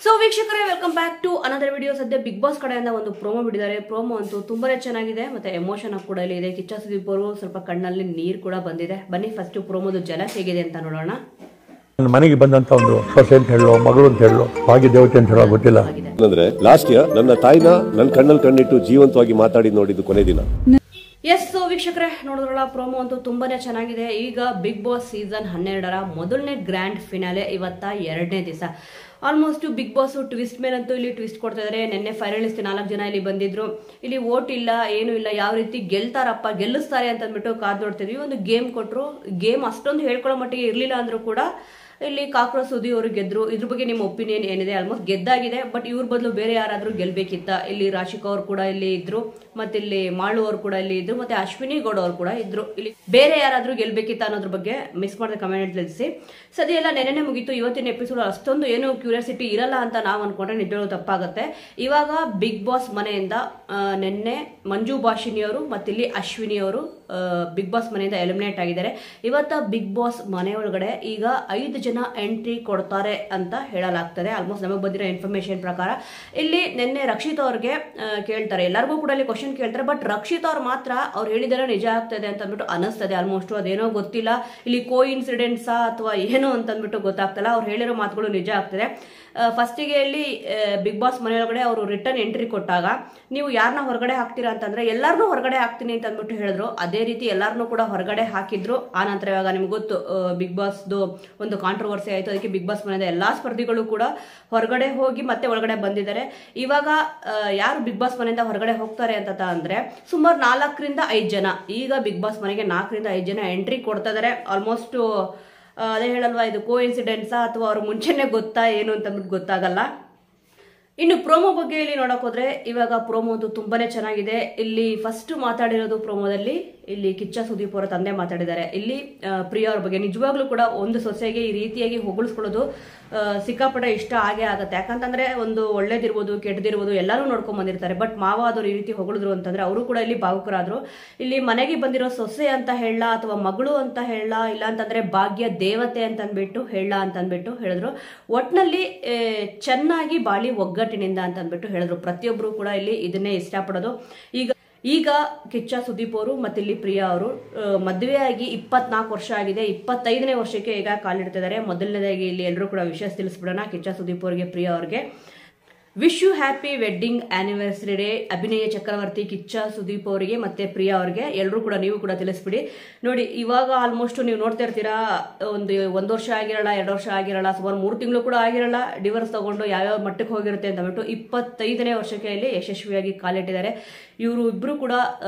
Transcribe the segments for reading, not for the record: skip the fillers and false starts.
So ವೀಕ್ಷಕರೇ, welcome back to another video. ಸದ್ಯ Bigg Boss ಕಡೆಯಿಂದ ಒಂದು ಪ್ರೋಮೋ ಬಿಟ್ಟಿದ್ದಾರೆ. ಪ್ರೋಮೋ ಅಂತೂ ತುಂಬಾನೇ ಚೆನ್ನಾಗಿದೆ, ಮತ್ತೆ ಎಮೋಷನ್ ಕೂಡ ಇಲ್ಲಿ ಇದೆ. ಕಿಚ್ಚ ಸುದೀಪ್ ಅವರು ಸ್ವಲ್ಪ ಕಣ್ಣಲ್ಲಿ ನೀರು ಕೂಡ ಬಂದಿದೆ. ಬನ್ನಿ ಫಸ್ಟ್ ಪ್ರೋಮೋದು ಜಲಸ್ ಹೇಗಿದೆ ಅಂತ ನೋಡೋಣ. ನನ್ನ ಮನೆಗೆ ಬಂದಂತ ಒಂದು ಸೊಸೆ ಅಂತ ಹೇಳೋ, ಮಗಳು ಅಂತ ಹೇಳೋ, ಭಾಗ್ಯ ದೇವತೆ ಅಂತ ಹೇಳೋ ಗೊತ್ತಿಲ್ಲ. ಅಂದ್ರೆ ಲಾಸ್ಟ್ ಇಯರ್ ನನ್ನ ತಾಯಿನ ನನ್ನ ಕಣ್ಣಲ್ಲಿ ಕಣ್ಣಿಟ್ಟು ಜೀವಂತವಾಗಿ ಮಾತಾಡಿ ನೋಡಿದ್ದು ಕೊನೆ ದಿನ. ಎಸ್, ಸೊ ವೀಕ್ಷಕರೇ ನೋಡಿದ್ರಲ್ಲ, ಪ್ರೋಮೋ ಅಂತೂ ತುಂಬಾನೇ ಚೆನ್ನಾಗಿದೆ. ಈಗ ಬಿಗ್ ಬಾಸ್ ಸೀಸನ್ 12ರ ಮೊದಲನೇ ಗ್ರ್ಯಾಂಡ್ ಫಿನಾಲೆ ಇವತ್ತ 2ನೇ ದಿವಸ. ಆಲ್ಮೋಸ್ಟ್ ಬಿಗ್ ಬಾಸ್ ಟ್ವಿಸ್ಟ್ ಮೇಲಂತೂ ಇಲ್ಲಿ ಟ್ವಿಸ್ಟ್ ಕೊಡ್ತಾ ಇದಾರೆ. ನಿನ್ನೆ ಫೈನಲಿಸ್ಟ್ 4 ಜನ ಇಲ್ಲಿ ಬಂದಿದ್ರು. ಇಲ್ಲಿ ವೋಟ್ ಇಲ್ಲ, ಏನು ಇಲ್ಲ, ಯಾವ ರೀತಿ ಗೆಲ್ತಾರಪ್ಪ, ಗೆಲ್ಲಿಸ್ತಾರೆ ಅಂತ ಅಂದ್ಬಿಟ್ಟು ಕಾದ್ ನೋಡ್ತಿದ್ವಿ. ಒಂದು ಗೇಮ್ ಕೊಟ್ಟರು. ಗೇಮ್ ಅಷ್ಟೊಂದು ಹೇಳ್ಕೊಳ್ಳೋ ಮಟ್ಟಿಗೆ ಇರ್ಲಿಲ್ಲ ಅಂದ್ರೂ ಕೂಡ ಇಲ್ಲಿ ಕಾಕ್ರೋಚ್ ಸುದಿ ಅವರು ಗೆದ್ರು. ಇದ್ರ ಬಗ್ಗೆ ನಿಮ್ಮ ಒಪಿನಿಯನ್ ಏನಿದೆ? ಆಲ್ಮೋಸ್ಟ್ ಗೆದ್ದಾಗಿದೆ, ಬಟ್ ಇವ್ರ ಬದಲು ಬೇರೆ ಯಾರಾದ್ರೂ ಗೆಲ್ಬೇಕಿತ್ತ? ಇಲ್ಲಿ ರಾಶಿಕಾ ಅವ್ರು ಕೂಡ ಇಲ್ಲಿ ಇದ್ರು, ಮತ್ತೆ ಇಲ್ಲಿ ಮಾಳು ಅವರು ಕೂಡ ಇಲ್ಲಿ ಇದ್ರು, ಮತ್ತೆ ಅಶ್ವಿನಿ ಗೌಡ ಅವರು ಕೂಡ ಇದ್ರು. ಇಲ್ಲಿ ಬೇರೆ ಯಾರಾದ್ರೂ ಗೆಲ್ಬೇಕಿತ್ತ ಅನ್ನೋದ್ರ ಬಗ್ಗೆ ಮಿಸ್ ಮಾಡಿದ ಕಮೆಂಟ್ ತಿಳಿಸಿ. ಸದ್ಯ ಎಲ್ಲ ನೆನ್ನೆ ಮುಗೀತು. ಇವತ್ತಿನ ಎಪಿಸೋಡ್ ಅಷ್ಟೊಂದು ಏನು ಕ್ಯೂರಿಯಾಸಿಟಿ ಇರಲ್ಲ ಅಂತ ನಾವು ಅನ್ಕೊಂಡ್ರೆ ನಿಜವಾಗ್ಲೂ ತಪ್ಪಾಗುತ್ತೆ. ಇವಾಗ ಬಿಗ್ ಬಾಸ್ ಮನೆಯಿಂದ ನಿನ್ನೆ ಮಂಜು ಭಾಷಿನಿ ಅವರು ಮತ್ತೆ ಇಲ್ಲಿ ಅಶ್ವಿನಿ ಅವರು ಬಿಗ್ ಬಾಸ್ ಮನೆಯಿಂದ ಎಲಿಮಿನೇಟ್ ಆಗಿದ್ದಾರೆ. ಇವತ್ತ ಬಿಗ್ ಬಾಸ್ ಮನೆಯೊಳಗಡೆ ಈಗ 5 ಜನ ಎಂಟ್ರಿ ಕೊಡ್ತಾರೆ ಅಂತ ಹೇಳಲಾಗ್ತದೆ. ಆಲ್ಮೋಸ್ಟ್ ನಮಗೆ ಬಂದಿರೋ ಇನ್ಫಾರ್ಮೇಶನ್ ಪ್ರಕಾರ ಇಲ್ಲಿ ನಿನ್ನೆ ರಕ್ಷಿತ್ ಅವ್ರಿಗೆ ಕೇಳ್ತಾರೆ. ಎಲ್ಲರಿಗೂ ಕೂಡ ಇಲ್ಲಿ ಕ್ವಶನ್ ಕೇಳ್ತಾರೆ, ಬಟ್ ರಕ್ಷಿತ್ ಅವ್ರು ಮಾತ್ರ ಅವ್ರು ಹೇಳಿದರೆ ನಿಜ ಆಗ್ತದೆ ಅಂತ ಅಂದ್ಬಿಟ್ಟು ಅನಿಸ್ತದೆ. ಆಲ್ಮೋಸ್ಟ್ ಅದೇನೋ ಗೊತ್ತಿಲ್ಲ, ಇಲ್ಲಿ ಕೋ ಇನ್ಸಿಡೆಂಟ್ಸಾ ಅಥವಾ ಏನೋ ಅಂತ ಅಂದ್ಬಿಟ್ಟು ಗೊತ್ತಾಗ್ತಲ್ಲ. ಅವ್ರು ಹೇಳಿರೋ ಮಾತುಗಳು ನಿಜ ಆಗ್ತದೆ. ಫಸ್ಟಿಗೆ ಇಲ್ಲಿ ಬಿಗ್ ಬಾಸ್ ಮನೆಯೊಳಗಡೆ ಅವರು ರಿಟರ್ನ್ ಎಂಟ್ರಿ ಕೊಟ್ಟಾಗ ನೀವು ಯಾರನ್ನ ಹೊರಗಡೆ ಹಾಕ್ತೀರಾ ಅಂತಂದ್ರೆ ಎಲ್ಲಾರನ್ನೂ ಹೊರಗಡೆ ಹಾಕ್ತೀನಿ ಅಂತ ಅಂದ್ಬಿಟ್ಟು ಹೇಳಿದ್ರು. ಅದೇ ರೀತಿ ಎಲ್ಲಾರನ್ನೂ ಕೂಡ ಹೊರಗಡೆ ಹಾಕಿದ್ರು. ಆ ನಂತರ ಇವಾಗ ನಿಮ್ಗೆ ಗೊತ್ತು, ಬಿಗ್ ಬಾಸ್ದು ಒಂದು ಕಾಂಟ್ರವರ್ಸಿ ಆಯಿತು. ಅದಕ್ಕೆ ಬಿಗ್ ಬಾಸ್ ಮನೆಯ ಎಲ್ಲಾ ಸ್ಪರ್ಧಿಗಳು ಕೂಡ ಹೊರಗಡೆ ಹೋಗಿ ಮತ್ತೆ ಒಳಗಡೆ ಬಂದಿದ್ದಾರೆ. ಇವಾಗ ಯಾರು ಬಿಗ್ ಬಾಸ್ ಮನೆಯಿಂದ ಹೊರಗಡೆ ಹೋಗ್ತಾರೆ ಅಂತ ಅಂದ್ರೆ ಸುಮಾರು 4ರಿಂದ 5 ಜನ. ಈಗ ಬಿಗ್ ಬಾಸ್ ಮನೆಗೆ 4ರಿಂದ 5 ಜನ ಎಂಟ್ರಿ ಕೊಡ್ತಾ ಇದಾರೆ. ಆಲ್ಮೋಸ್ಟ್ ಅದೇ ಹೇಳಲ್ವಾ, ಇದು ಕೋ ಇನ್ಸಿಡೆಂಟ್ಸಾ ಅಥವಾ ಅವ್ರ ಮುಂಚೆನೆ ಗೊತ್ತಾ ಏನು ಅಂತ ಅಂದ್ಬಿಟ್ಟು ಗೊತ್ತಾಗಲ್ಲ. ಇನ್ನು ಪ್ರೋಮೋ ಬಗ್ಗೆ ಇಲ್ಲಿ ನೋಡಕ್ ಹೋದ್ರೆ ಇವಾಗ ಪ್ರೋಮೋ ಅಂತೂ ತುಂಬಾನೇ ಚೆನ್ನಾಗಿದೆ. ಇಲ್ಲಿ ಫಸ್ಟ್ ಮಾತಾಡಿರೋದು ಪ್ರೋಮೋದಲ್ಲಿ ಇಲ್ಲಿ ಕಿಚ್ಚ ಸುದೀಪ್ ಅವರ ತಂದೆ ಮಾತಾಡಿದ್ದಾರೆ. ಇಲ್ಲಿ ಪ್ರಿಯಾ ಅವ್ರ ಬಗ್ಗೆ ನಿಜವಾಗ್ಲೂ ಕೂಡ ಒಂದು ಸೊಸೆಗೆ ಈ ರೀತಿಯಾಗಿ ಹೊಗಳಿಸ್ಕೊಳ್ಳೋದು ಸಿಕ್ಕಾಪಟ್ಟೆ ಇಷ್ಟ ಆಗೇ ಆಗತ್ತೆ. ಯಾಕಂತಂದ್ರೆ ಒಂದು ಒಳ್ಳೇದಿರ್ಬೋದು ಕೆಟ್ಟದಿರ್ಬೋದು ಎಲ್ಲರೂ ನೋಡ್ಕೊಂಡ್ ಬಂದಿರ್ತಾರೆ. ಬಟ್ ಮಾವ ಆದವ್ರು ಈ ರೀತಿ ಹೊಗಳಿದ್ರು ಅಂತಂದ್ರೆ ಅವರು ಕೂಡ ಇಲ್ಲಿ ಭಾವುಕರಾದ್ರು. ಇಲ್ಲಿ ಮನೆಗೆ ಬಂದಿರೋ ಸೊಸೆ ಅಂತ ಹೇಳ ಅಥವಾ ಮಗಳು ಅಂತ ಹೇಳ, ಇಲ್ಲ ಅಂತಂದ್ರೆ ಭಾಗ್ಯ ದೇವತೆ ಅಂತ ಅಂದ್ಬಿಟ್ಟು ಹೇಳ ಅಂತ ಅಂದ್ಬಿಟ್ಟು ಹೇಳಿದ್ರು. ಒಟ್ನಲ್ಲಿ ಚೆನ್ನಾಗಿ ಬಾಳಿ ಒಗ್ಗಟ್ಟಿನಿಂದ ಅಂತ ಅಂದ್ಬಿಟ್ಟು ಹೇಳಿದ್ರು. ಪ್ರತಿಯೊಬ್ರು ಕೂಡ ಇಲ್ಲಿ ಇದನ್ನೇ ಇಷ್ಟಪಡೋದು. ಈಗ ಕಿಚ್ಚ ಸುದೀಪ್ ಅವರು ಮತ್ತೆ ಇಲ್ಲಿ ಪ್ರಿಯಾ ಅವರು ಮದುವೆಯಾಗಿ 24 ವರ್ಷ ಆಗಿದೆ. 25ನೇ ವರ್ಷಕ್ಕೆ ಈಗ ಕಾಲಿಡ್ತಿದ್ದಾರೆ. ಮೊದಲನೇದಾಗಿ ಇಲ್ಲಿ ಎಲ್ಲರೂ ಕೂಡ ವಿಷಯ ತಿಳಿಸ್ಬಿಡೋಣ. ಕಿಚ್ಚ ಸುದೀಪ್ ಅವರಿಗೆ, ಪ್ರಿಯಾ ಅವ್ರಿಗೆ wish you happy wedding anniversary day. Abhinaya Chakravarthy Kichcha Sudeep ಅವರಿಗೆ ಮತ್ತೆ ಪ್ರಿಯಾ ಅವ್ರಿಗೆ ಎಲ್ಲರೂ ಕೂಡ ನೀವು ಕೂಡ ತಿಳಿಸ್ಬಿಡಿ. ನೋಡಿ, ಇವಾಗ ಆಲ್ಮೋಸ್ಟ್ ನೀವು ನೋಡ್ತಾ ಇರ್ತೀರಾ, ಒಂದು ವರ್ಷ ಆಗಿರಲ್ಲ, 2 ವರ್ಷ ಆಗಿರಲ್ಲ, ಸುಮಾರು 3 ತಿಂಗಳು ಕೂಡ ಆಗಿರಲ್ಲ, ಡಿವೋರ್ಸ್ ತಗೊಂಡು ಯಾವ್ಯಾವ ಮಟ್ಟಕ್ಕೆ ಹೋಗಿರುತ್ತೆ ಅಂತ ಅಂದ್ಬಿಟ್ಟು 25ನೇ ವರ್ಷಕ್ಕೆ ಇಲ್ಲಿ ಯಶಸ್ವಿಯಾಗಿ ಕಾಲಿಟ್ಟಿದ್ದಾರೆ. ಇವರು ಇಬ್ರು ಕೂಡ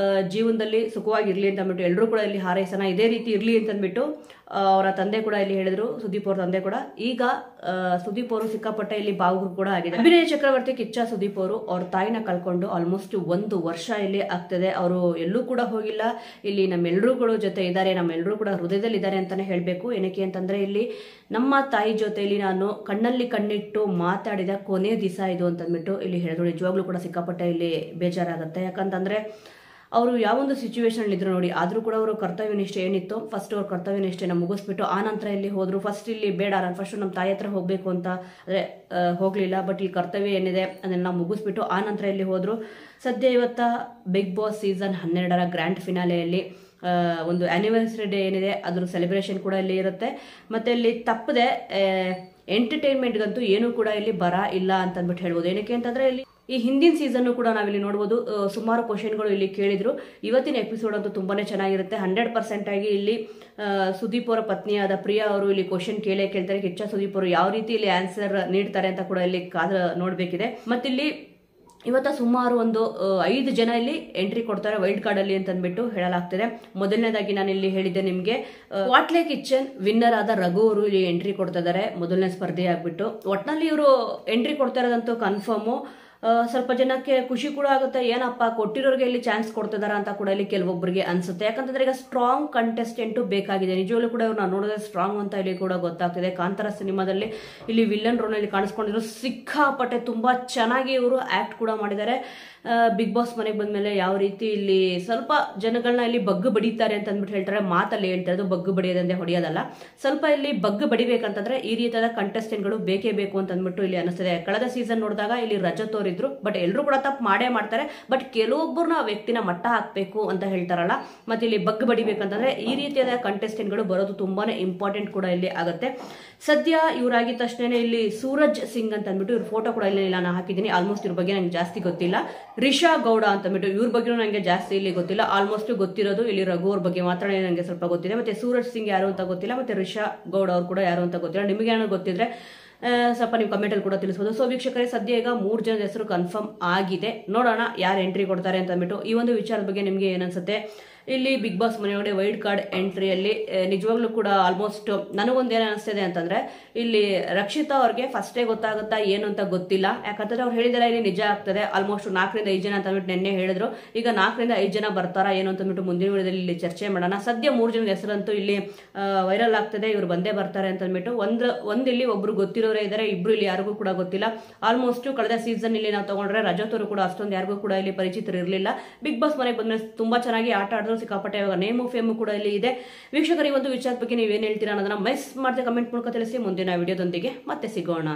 ಜೀವನದಲ್ಲಿ ಸುಖವಾಗಿರ್ಲಿ ಅಂತ ಅಂದ್ಬಿಟ್ಟು ಎಲ್ಲರೂ ಕೂಡ ಇಲ್ಲಿ ಹಾರೈಸೋಣ, ಇದೇ ರೀತಿ ಇರ್ಲಿ ಅಂತ ಅಂದ್ಬಿಟ್ಟು ಅವರ ತಂದೆ ಕೂಡ ಇಲ್ಲಿ ಹೇಳಿದ್ರು. ಸುದೀಪ್ ಅವ್ರ ತಂದೆ ಕೂಡ. ಈಗ ಸುದೀಪ್ ಅವರು ಸಿಕ್ಕಾಪಟ್ಟೆ ಇಲ್ಲಿ ಭಾವುಕರು ಕೂಡ ಆಗಿದೆ. ಅಭಿನಯ ಚಕ್ರವರ್ತಿ ಕಿಚ್ಚ ಸುದೀಪ್ ಅವರು ಅವ್ರ ತಾಯಿನ ಕಳ್ಕೊಂಡು ಆಲ್ಮೋಸ್ಟ್ 1 ವರ್ಷ ಇಲ್ಲಿ ಆಗ್ತದೆ. ಅವರು ಎಲ್ಲೂ ಕೂಡ ಹೋಗಿಲ್ಲ. ಇಲ್ಲಿ ನಮ್ಮೆಲ್ಲರೂ ಜೊತೆ ಇದ್ದಾರೆ, ನಮ್ಮೆಲ್ಲರೂ ಕೂಡ ಹೃದಯದಲ್ಲಿ ಇದ್ದಾರೆ ಅಂತಾನೆ ಹೇಳ್ಬೇಕು. ಏನಕ್ಕೆ ಅಂತಂದ್ರೆ ಇಲ್ಲಿ ನಮ್ಮ ತಾಯಿ ಜೊತೆಯಲ್ಲಿ ನಾನು ಕಣ್ಣಲ್ಲಿ ಕಣ್ಣಿಟ್ಟು ಮಾತಾಡಿದ ಕೊನೆ ದಿವಸ ಇದು ಅಂತಂದ್ಬಿಟ್ಟು ಇಲ್ಲಿ ಹೇಳಿದ್ರು. ನಿಜವಾಗ್ಲೂ ಕೂಡ ಸಿಕ್ಕಾಪಟ್ಟೆ ಇಲ್ಲಿ ಬೇಜಾರಾಗುತ್ತೆ. ಯಾಕಂತಂದ್ರೆ ಅವರು ಯಾವೊಂದು ಸಿಚುವೇಶನ್ ಇದ್ರು ನೋಡಿ, ಆದ್ರೂ ಕೂಡ ಅವರು ಕರ್ತವ್ಯ ನಿಷ್ಠೆ ಏನಿತ್ತು, ಫಸ್ಟ್ ಅವ್ರ ಕರ್ತವ್ಯ ನಿಷ್ಠೆನ ಮುಗಿಸ್ಬಿಟ್ಟು ಆ ನಂತರ ಇಲ್ಲಿ ಹೋದ್ರು. ಫಸ್ಟ್ ಇಲ್ಲಿ ಬೇಡ, ನಾನು ಫಸ್ಟ್ ನಮ್ಮ ತಾಯಿ ಹತ್ರ ಹೋಗ್ಬೇಕು ಅಂತ ಅಂದ್ರೆ ಹೋಗ್ಲಿಲ್ಲ. ಬಟ್ ಇಲ್ಲಿ ಕರ್ತವ್ಯ ಏನಿದೆ ಅದನ್ನ ಮುಗಿಸ್ಬಿಟ್ಟು ಆ ನಂತರ ಇಲ್ಲಿ ಹೋದ್ರು. ಸದ್ಯ ಇವತ್ತ ಬಿಗ್ ಬಾಸ್ ಸೀಸನ್ 12ರ ಗ್ರ್ಯಾಂಡ್ ಫಿನಾಲೆಯಲ್ಲಿ ಒಂದು ಆನಿವರ್ಸರಿ ಡೇ ಏನಿದೆ ಅದ್ರ ಸೆಲೆಬ್ರೇಷನ್ ಕೂಡ ಇಲ್ಲಿ ಇರುತ್ತೆ. ಮತ್ತೆ ಇಲ್ಲಿ ತಪ್ಪದೆ ಎಂಟರ್ಟೈನ್ಮೆಂಟ್ಗಂತೂ ಏನೂ ಕೂಡ ಇಲ್ಲಿ ಬರ ಇಲ್ಲ ಅಂತ ಅಂದ್ಬಿಟ್ಟು ಹೇಳ್ಬೋದು. ಏನಕ್ಕೆ ಅಂತಂದ್ರೆ ಇಲ್ಲಿ ಈ ಹಿಂದಿನ ಸೀಸನ್ ಕೂಡ ನಾವಿಲ್ಲಿ ನೋಡ್ಬೋದು, ಸುಮಾರು ಕ್ವಶನ್ಗಳು ಇಲ್ಲಿ ಕೇಳಿದ್ರು. ಇವತ್ತಿನ ಎಪಿಸೋಡ್ ಅಂತೂ ತುಂಬಾನೇ ಚೆನ್ನಾಗಿರುತ್ತೆ. 100% ಆಗಿ ಇಲ್ಲಿ ಸುದೀಪ್ ಅವರ ಪತ್ನಿಯಾದ ಪ್ರಿಯಾ ಅವರು ಇಲ್ಲಿ ಕ್ವಶನ್ ಕೇಳ್ತಾರೆ. ಕಿಚ್ಚ ಸುದೀಪ್ ಅವರು ಯಾವ ರೀತಿ ಇಲ್ಲಿ ಆನ್ಸರ್ ನೀಡ್ತಾರೆ ಅಂತ ಕೂಡ ಇಲ್ಲಿ ನೋಡ್ಬೇಕಿದೆ. ಮತ್ತಿಲ್ಲಿ ಇವತ್ತ ಸುಮಾರು ಒಂದು 5 ಜನ ಇಲ್ಲಿ ಎಂಟ್ರಿ ಕೊಡ್ತಾರೆ ವೈಲ್ಡ್ ಕಾರ್ಡ್ ಅಲ್ಲಿ ಅಂತ ಅಂದ್ಬಿಟ್ಟು ಹೇಳಲಾಗ್ತಿದೆ. ಮೊದಲನೇದಾಗಿ ನಾನು ಇಲ್ಲಿ ಹೇಳಿದ್ದೆ ನಿಮ್ಗೆ, ವಾಟ್ಲೆ ಕಿಚನ್ ವಿನ್ನರ್ ಆದ ರಘು ಅವರು ಇಲ್ಲಿ ಎಂಟ್ರಿ ಕೊಡ್ತಾ ಇದ್ದಾರೆ ಮೊದಲನೇ ಸ್ಪರ್ಧೆ ಆಗ್ಬಿಟ್ಟು. ಒಟ್ನಲ್ಲಿ ಇವರು ಎಂಟ್ರಿ ಕೊಡ್ತಾ ಇರೋದಂತೂ ಕನ್ಫರ್ಮು. ಸ್ವಲ್ಪ ಜನಕ್ಕೆ ಖುಷಿ ಕೂಡ ಆಗುತ್ತೆ, ಏನಪ್ಪ ಕೊಟ್ಟಿರೋರಿಗೆ ಇಲ್ಲಿ ಚಾನ್ಸ್ ಕೊಡ್ತಿದಾರ ಅಂತ ಕೂಡ ಇಲ್ಲಿ ಕೆಲವೊಬ್ಬರಿಗೆ ಅನ್ಸುತ್ತೆ. ಯಾಕಂತಂದ್ರೆ ಈಗ ಸ್ಟ್ರಾಂಗ್ ಕಂಟೆಸ್ಟೆಂಟ್ ಬೇಕಾಗಿದೆ. ನಿಜವಾಗ್ಲೂ ಕೂಡ ಇವ್ರು ನಾವು ನೋಡಿದ್ರೆ ಸ್ಟ್ರಾಂಗ್ ಅಂತ ಇಲ್ಲಿ ಕೂಡ ಗೊತ್ತಾಗ್ತಿದೆ. ಕಾಂತಾರ ಸಿನಿಮಾದಲ್ಲಿ ಇಲ್ಲಿ ವಿಲ್ಲನ್ ರೋಲ್ ನಲ್ಲಿ ಕಾಣಿಸ್ಕೊಂಡಿದ್ರು, ಸಿಕ್ಕಾಪಟ್ಟೆ ತುಂಬಾ ಚೆನ್ನಾಗಿ ಇವರು ಆಕ್ಟ್ ಕೂಡ ಮಾಡಿದ್ದಾರೆ. ಬಿಗ್ ಬಾಸ್ ಮನೆಗೆ ಬಂದ್ಮೇಲೆ ಯಾವ ರೀತಿ ಇಲ್ಲಿ ಸ್ವಲ್ಪ ಜನಗಳನ್ನ ಇಲ್ಲಿ ಬಗ್ಗು ಬಡಿತಾರೆ ಅಂತ ಅಂದ್ಬಿಟ್ಟು ಹೇಳ್ತಾರೆ, ಮಾತಲ್ಲಿ ಹೇಳ್ತಾರೆ, ಅದು ಬಗ್ಗು ಬಡಿಯೋದಂದ್ರೆ ಹೊಡೆಯೋದಲ್ಲ. ಸ್ವಲ್ಪ ಇಲ್ಲಿ ಬಗ್ಗು ಬಡಿಬೇಕಂತಂದ್ರೆ ಈ ರೀತಿಯಾದ ಕಂಟೆಸ್ಟೆಂಟ್ಗಳು ಬೇಕೇ ಬೇಕು ಅಂತ ಅಂದ್ಬಿಟ್ಟು ಇಲ್ಲಿ ಅನಿಸ್ತದೆ. ಕಳೆದ ಸೀಸನ್ ನೋಡಿದಾಗ ಇಲ್ಲಿ ರಜತ್ ಅವ್ರು ಇದ್ರು, ಬಟ್ ಎಲ್ಲರೂ ಕೂಡ ತಪ್ಪು ಮಾಡೇ ಮಾಡ್ತಾರೆ. ಬಟ್ ಕೆಲವೊಬ್ಬರನ್ನ ವ್ಯಕ್ತಿನ ಮಟ್ಟ ಹಾಕ್ಬೇಕು ಅಂತ ಹೇಳ್ತಾರಲ್ಲ, ಮತ್ತೆ ಇಲ್ಲಿ ಬಗ್ಗು ಬಡಿಬೇಕಂತಂದ್ರೆ ಈ ರೀತಿಯಾದ ಕಂಟೆಸ್ಟೆಂಟ್ಗಳು ಬರೋದು ತುಂಬಾನೇ ಇಂಪಾರ್ಟೆಂಟ್ ಕೂಡ ಇಲ್ಲಿ ಆಗುತ್ತೆ. ಸದ್ಯ ಇವರಾಗಿದ್ದ ತಕ್ಷಣ ಇಲ್ಲಿ ಸೂರಜ್ ಸಿಂಗ್ ಅಂತ ಅಂದ್ಬಿಟ್ಟು ಇವ್ರ ಫೋಟೋ ಕೂಡ ಇಲ್ಲಿ ನಾನು ಹಾಕಿದ್ದೀನಿ. ಆಲ್ಮೋಸ್ಟ್ ಇವ್ರ ಬಗ್ಗೆ ನಂಗೆ ಜಾಸ್ತಿ ಗೊತ್ತಿಲ್ಲ. ರಿಷಾ ಗೌಡ ಅಂತ ಅಂದ್ಬಿಟ್ಟು ಇವ್ರ ಬಗ್ಗೆ ನಂಗೆ ಜಾಸ್ತಿ ಇಲ್ಲಿ ಗೊತ್ತಿಲ್ಲ. ಆಲ್ಮೋಸ್ಟ್ ಗೊತ್ತಿರೋದು ಇಲ್ಲಿ ರಘು ಅವ್ರ ಬಗ್ಗೆ ಮಾತ್ರ ನಂಗೆ ಸ್ವಲ್ಪ ಗೊತ್ತಿದೆ. ಮತ್ತೆ ಸೂರಜ್ ಸಿಂಗ್ ಯಾರು ಅಂತ ಗೊತ್ತಿಲ್ಲ, ಮತ್ತೆ ರಿಷಾ ಗೌಡ ಅವ್ರು ಕೂಡ ಯಾರು ಅಂತ ಗೊತ್ತಿಲ್ಲ. ನಿಮಗೆ ಏನೋ ಗೊತ್ತಿದ್ರೆ ಸ್ವಲ್ಪ ನೀವು ಕಮೆಂಟ್ ಅಲ್ಲಿ ಕೂಡ ತಿಳಿಸಬಹುದು. ಸೊ ವೀಕ್ಷಕರೇ, ಸದ್ಯ ಈಗ 3 ಜನದ ಹೆಸರು ಕನ್ಫರ್ಮ್ ಆಗಿದೆ. ನೋಡೋಣ ಯಾರು ಎಂಟ್ರಿ ಕೊಡ್ತಾರೆ ಅಂತ ಅಂದ್ಬಿಟ್ಟು. ಈ ಒಂದು ವಿಚಾರದ ಬಗ್ಗೆ ನಿಮ್ಗೆ ಏನನ್ಸುತ್ತೆ? ಇಲ್ಲಿ ಬಿಗ್ ಬಾಸ್ ಮನೆಯೊಳಗೆ ವೈಲ್ಡ್ ಕಾರ್ಡ್ ಎಂಟ್ರಿಯಲ್ಲಿ ನಿಜವಾಗ್ಲೂ ಕೂಡ ಆಲ್ಮೋಸ್ಟ್ ನನಗೊಂದು ಏನು ಅನಿಸ್ತಿದೆ ಅಂತಂದ್ರೆ, ಇಲ್ಲಿ ರಕ್ಷಿತಾ ಅವ್ರಿಗೆ ಫಸ್ಟೇ ಗೊತ್ತಾಗುತ್ತಾ ಏನು ಅಂತ ಗೊತ್ತಿಲ್ಲ. ಯಾಕಂತಂದ್ರೆ ಅವ್ರು ಹೇಳಿದಾರೆ ಇಲ್ಲಿ ನಿಜ ಆಗ್ತದೆ. ಆಲ್ಮೋಸ್ಟ್ 4 ರಿಂದ 5 ಜನ ಅಂತ ಅಂದ್ಬಿಟ್ಟು ನೆನ್ನೆ ಹೇಳಿದ್ರು. ಈಗ 4 ರಿಂದ 5 ಜನ ಬರ್ತಾರಾ ಏನು ಅಂತ ಅಂದ್ಬಿಟ್ಟು ಮುಂದಿನ ವಿಡಿಯೋದಲ್ಲಿ ಇಲ್ಲಿ ಚರ್ಚೆ ಮಾಡೋಣ. ಸದ್ಯ 3 ಜನದ ಹೆಸರಂತೂ ಇಲ್ಲಿ ವೈರಲ್ ಆಗ್ತದೆ, ಇವ್ರು ಬಂದೇ ಬರ್ತಾರೆ ಅಂತ ಅಂದ್ಬಿಟ್ಟು. ಇಲ್ಲಿ ಒಬ್ರು ಗೊತ್ತಿರೋರೇ ಇದ್ದಾರೆ, ಇಬ್ರು ಇಲ್ಲಿ ಯಾರಿಗೂ ಕೂಡ ಗೊತ್ತಿಲ್ಲ. ಆಲ್ಮೋಸ್ಟ್ ಕಳೆದ ಸೀಸನ್ ಇಲ್ಲಿ ನಾವು ತಗೊಂಡ್ರೆ ರಜತ್ ಅವರು ಕೂಡ ಅಷ್ಟೊಂದು ಯಾರಿಗೂ ಕೂಡ ಇಲ್ಲಿ ಪರಿಚಿತರು ಇರಲಿಲ್ಲ. ಬಿಗ್ ಬಾಸ್ ಮನೆಗೆ ಬಂದ್ಮೇಲೆ ತುಂಬಾ ಚೆನ್ನಾಗಿ ಆಟ ಆಡಿದ್ರು, ಸಿಕ್ಕಾಪಟ್ಟೆ ನೇಮ್ ಫೇಮ್ ಕೂಡ ಇಲ್ಲಿ ಇದೆ. ವೀಕ್ಷಕರ, ಈ ಒಂದು ವಿಚಾರದ ಬಗ್ಗೆ ನೀವೇನು ಹೇಳ್ತೀರಾ ಅನ್ನೋದನ್ನ ಮಿಸ್ ಮಾಡದೆ ಕಮೆಂಟ್ ಮೂಲಕ ತಿಳಿಸಿ. ಮುಂದಿನ ವಿಡಿಯೋದೊಂದಿಗೆ ಮತ್ತೆ ಸಿಗೋಣ.